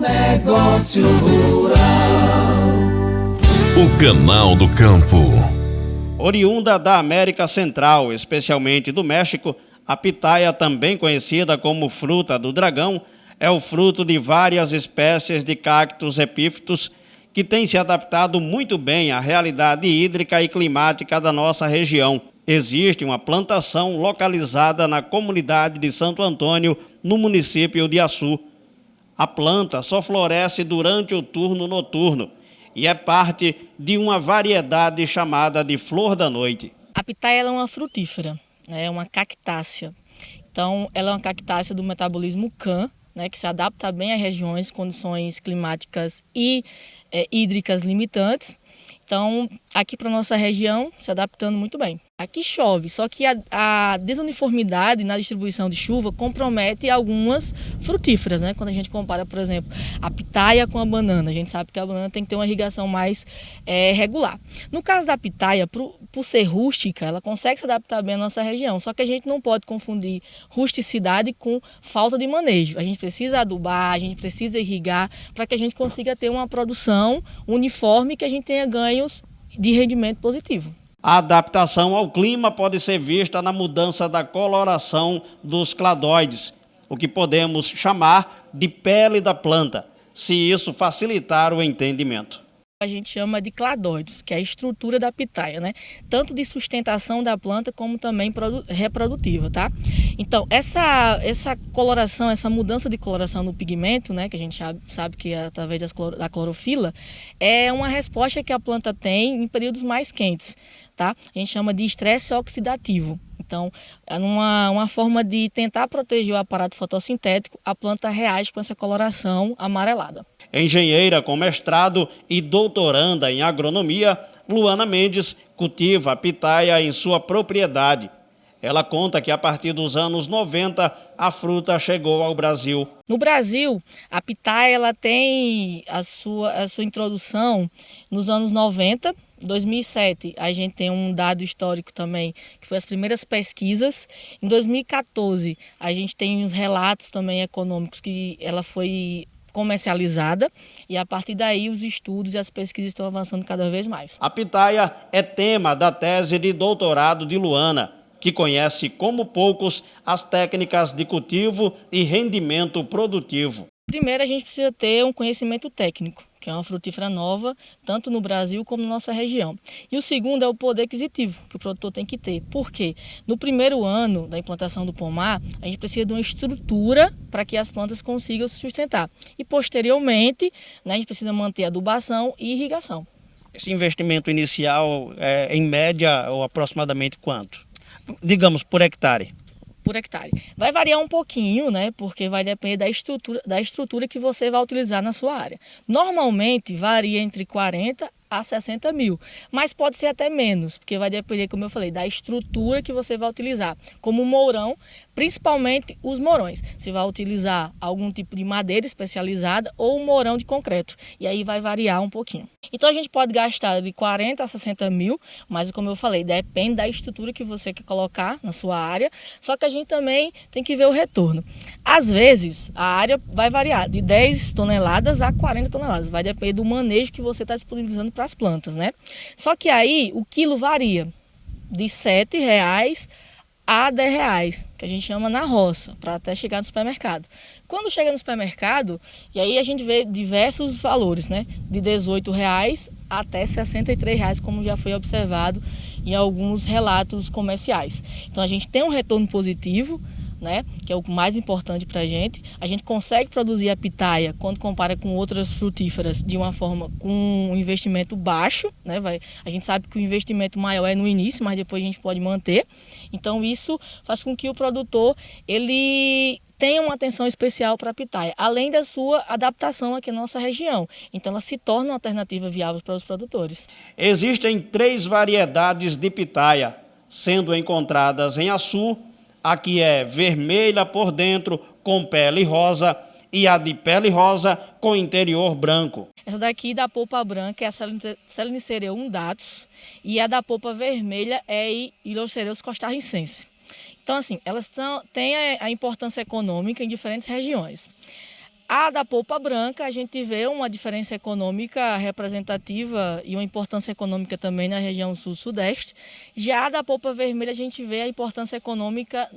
Agronegócio rural. O Canal do Campo. Oriunda da América Central, especialmente do México, a pitaia, também conhecida como fruta do dragão, é o fruto de várias espécies de cactos epífitos que têm se adaptado muito bem à realidade hídrica e climática da nossa região. Existe uma plantação localizada na comunidade de Santo Antônio, no município de Açu. A planta só floresce durante o turno noturno e é parte de uma variedade chamada de flor da noite. A pitaia é uma frutífera, é uma cactácea. Então, ela é uma cactácea do metabolismo CAN, que se adapta bem a regiões, condições climáticas e hídricas limitantes. Então, aqui para a nossa região, se adaptando muito bem. Aqui chove, só que a desuniformidade na distribuição de chuva compromete algumas frutíferas, Quando a gente compara, por exemplo, a pitaia com a banana, a gente sabe que a banana tem que ter uma irrigação mais regular. No caso da pitaia, por ser rústica, ela consegue se adaptar bem à nossa região, só que a gente não pode confundir rusticidade com falta de manejo. A gente precisa adubar, a gente precisa irrigar para que a gente consiga ter uma produção uniforme e que a gente tenha ganhos de rendimento positivo. A adaptação ao clima pode ser vista na mudança da coloração dos cladóides, o que podemos chamar de pele da planta, se isso facilitar o entendimento. A gente chama de cladóides, que é a estrutura da pitaia, Tanto de sustentação da planta como também reprodutiva, tá? Então, essa coloração, essa mudança de coloração no pigmento, que a gente sabe que é através da clorofila, é uma resposta que a planta tem em períodos mais quentes, tá? A gente chama de estresse oxidativo. Então, é uma forma de tentar proteger o aparato fotossintético, a planta reage com essa coloração amarelada. Engenheira com mestrado e doutoranda em agronomia, Luana Mendes cultiva a pitaia em sua propriedade. Ela conta que a partir dos anos 90 a fruta chegou ao Brasil. No Brasil, a pitaia ela tem a sua introdução nos anos 90. Em 2007, a gente tem um dado histórico também, que foi as primeiras pesquisas. Em 2014, a gente tem uns relatos também econômicos que ela foi comercializada e a partir daí os estudos e as pesquisas estão avançando cada vez mais. A pitaia é tema da tese de doutorado de Luana, que conhece como poucos as técnicas de cultivo e rendimento produtivo. Primeiro, a gente precisa ter um conhecimento técnico, que é uma frutífera nova, tanto no Brasil como na nossa região. E o segundo é o poder aquisitivo, que o produtor tem que ter. Por quê? No primeiro ano da implantação do pomar, a gente precisa de uma estrutura para que as plantas consigam se sustentar. E posteriormente, a gente precisa manter adubação e irrigação. Esse investimento inicial é, em média, ou aproximadamente quanto? Digamos, por hectare. Por hectare. Vai variar um pouquinho, porque vai depender da estrutura que você vai utilizar na sua área. Normalmente varia entre 40 a 60 mil, mas pode ser até menos, porque vai depender, como eu falei, da estrutura que você vai utilizar. Como o mourão, principalmente os mourões. Você vai utilizar algum tipo de madeira especializada ou um mourão de concreto, e aí vai variar um pouquinho. Então a gente pode gastar de 40 a 60 mil, mas como eu falei, depende da estrutura que você quer colocar na sua área, só que a gente também tem que ver o retorno. Às vezes, a área vai variar de 10 toneladas a 40 toneladas, vai depender do manejo que você está disponibilizando para as plantas, Só que aí o quilo varia de R$ 7,00 a R$ 10,00, que a gente chama na roça, para até chegar no supermercado. Quando chega no supermercado, e aí a gente vê diversos valores, de R$ 18,00 até R$ 63,00, como já foi observado em alguns relatos comerciais. Então a gente tem um retorno positivo, que é o mais importante para a gente. A gente consegue produzir a pitaia quando compara com outras frutíferas de uma forma com um investimento baixo, A gente sabe que o investimento maior é no início, mas depois a gente pode manter. Então isso faz com que o produtor ele tenha uma atenção especial para a pitaia, além da sua adaptação aqui na nossa região. Então ela se torna uma alternativa viável para os produtores. Existem 3 variedades de pitaia, sendo encontradas em Açu. A que é vermelha por dentro, com pele rosa, e a de pele rosa com interior branco. Essa daqui da polpa branca é a Saliniceraeus undatus e a da polpa vermelha é a Iliocereus costarricense. Então, assim, elas têm a importância econômica em diferentes regiões. A da polpa branca, a gente vê uma diferença econômica representativa e uma importância econômica também na região sul-sudeste. Já a da polpa vermelha, a gente vê a importância econômica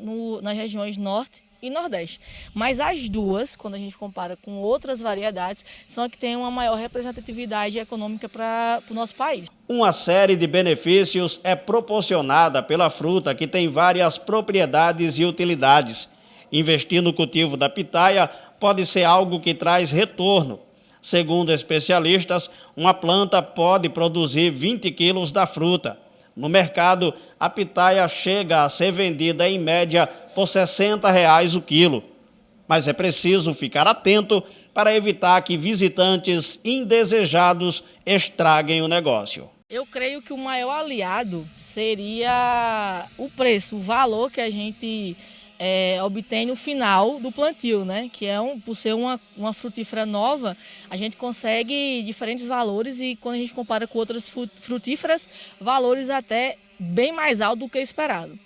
nas regiões norte e nordeste. Mas as duas, quando a gente compara com outras variedades, são as que têm uma maior representatividade econômica para o nosso país. Uma série de benefícios é proporcionada pela fruta, que tem várias propriedades e utilidades. Investir no cultivo da pitaia pode ser algo que traz retorno. Segundo especialistas, uma planta pode produzir 20 quilos da fruta. No mercado, a pitaia chega a ser vendida em média por R$ 60 o quilo. Mas é preciso ficar atento para evitar que visitantes indesejados estraguem o negócio. Eu creio que o maior aliado seria o preço, o valor que a gente obtém no final do plantio, né? Que por ser uma frutífera nova, a gente consegue diferentes valores e quando a gente compara com outras frutíferas, valores até bem mais altos do que esperado.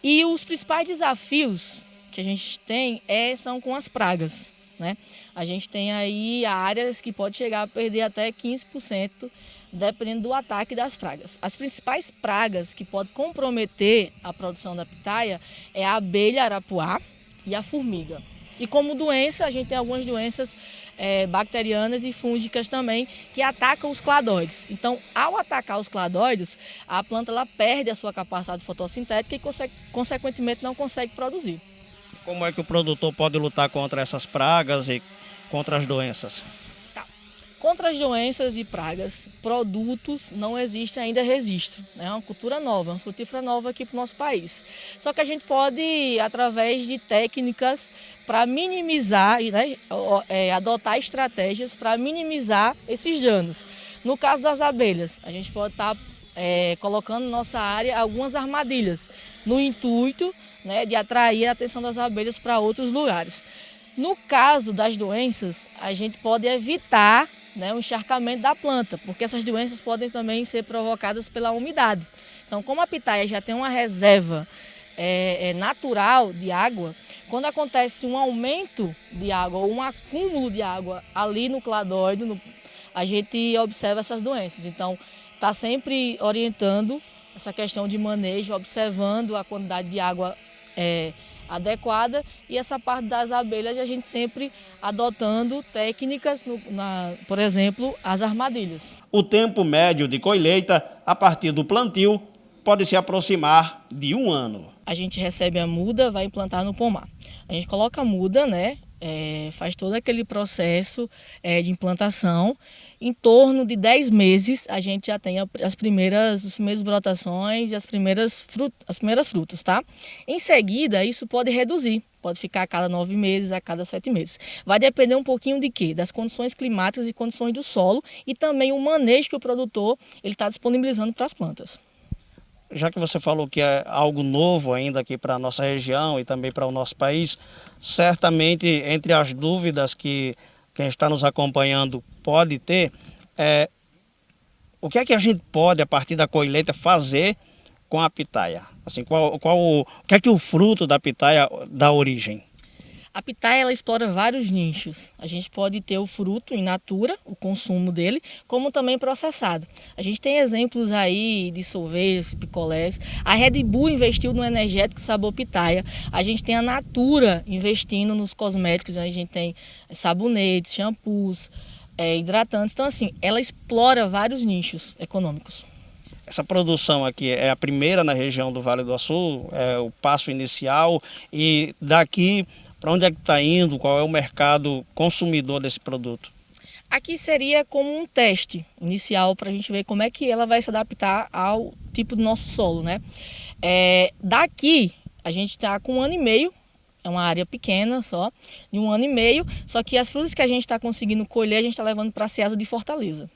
E os principais desafios que a gente tem são com as pragas, né? A gente tem aí áreas que pode chegar a perder até 15%, dependendo do ataque das pragas. As principais pragas que podem comprometer a produção da pitaia é a abelha arapuá e a formiga. E como doença, a gente tem algumas doenças bacterianas e fúngicas também que atacam os cladóides. Então, ao atacar os cladóides, a planta ela perde a sua capacidade fotossintética e, consequentemente, não consegue produzir. Como é que o produtor pode lutar contra essas pragas e contra as doenças? Contra as doenças e pragas, produtos não existe ainda registro. É uma cultura nova, uma frutífera nova aqui para o nosso país. Só que a gente pode, através de técnicas para minimizar, né, adotar estratégias para minimizar esses danos. No caso das abelhas, a gente pode estar colocando na nossa área algumas armadilhas, no intuito, né, de atrair a atenção das abelhas para outros lugares. No caso das doenças, a gente pode evitar o encharcamento da planta, porque essas doenças podem também ser provocadas pela umidade. Então, como a pitaia já tem uma reserva natural de água, quando acontece um aumento de água ou um acúmulo de água ali no cladóide, a gente observa essas doenças. Então, está sempre orientando essa questão de manejo, observando a quantidade de água adequada e essa parte das abelhas a gente sempre adotando técnicas, por exemplo, as armadilhas. O tempo médio de colheita a partir do plantio pode se aproximar de 1 ano. A gente recebe a muda, vai implantar no pomar. A gente coloca a muda, né? Faz todo aquele processo de implantação. Em torno de 10 meses a gente já tem as primeiras brotações e as primeiras frutas, tá? Em seguida, isso pode reduzir, pode ficar a cada 9 meses, a cada 7 meses. Vai depender um pouquinho de quê? Das condições climáticas e condições do solo e também o manejo que o produtor está disponibilizando para as plantas. Já que você falou que é algo novo ainda aqui para a nossa região e também para o nosso país, certamente entre as dúvidas que quem está nos acompanhando pode ter, o que é que a gente pode, a partir da colheita, fazer com a pitaia? Assim, o que é que o fruto da pitaia dá origem? A pitaia ela explora vários nichos. A gente pode ter o fruto in natura, o consumo dele, como também processado. A gente tem exemplos aí de sorvetes, picolés. A Red Bull investiu no energético sabor pitaia. A gente tem a Natura investindo nos cosméticos. A gente tem sabonetes, shampoos, hidratantes. Então, assim, ela explora vários nichos econômicos. Essa produção aqui é a primeira na região do Vale do Açu, é o passo inicial, e daqui para onde é que está indo, qual é o mercado consumidor desse produto? Aqui seria como um teste inicial para a gente ver como é que ela vai se adaptar ao tipo do nosso solo, né? Daqui a gente está com 1 ano e meio, é uma área pequena só, de 1 ano e meio, só que as frutas que a gente está conseguindo colher a gente está levando para a Ceasa de Fortaleza.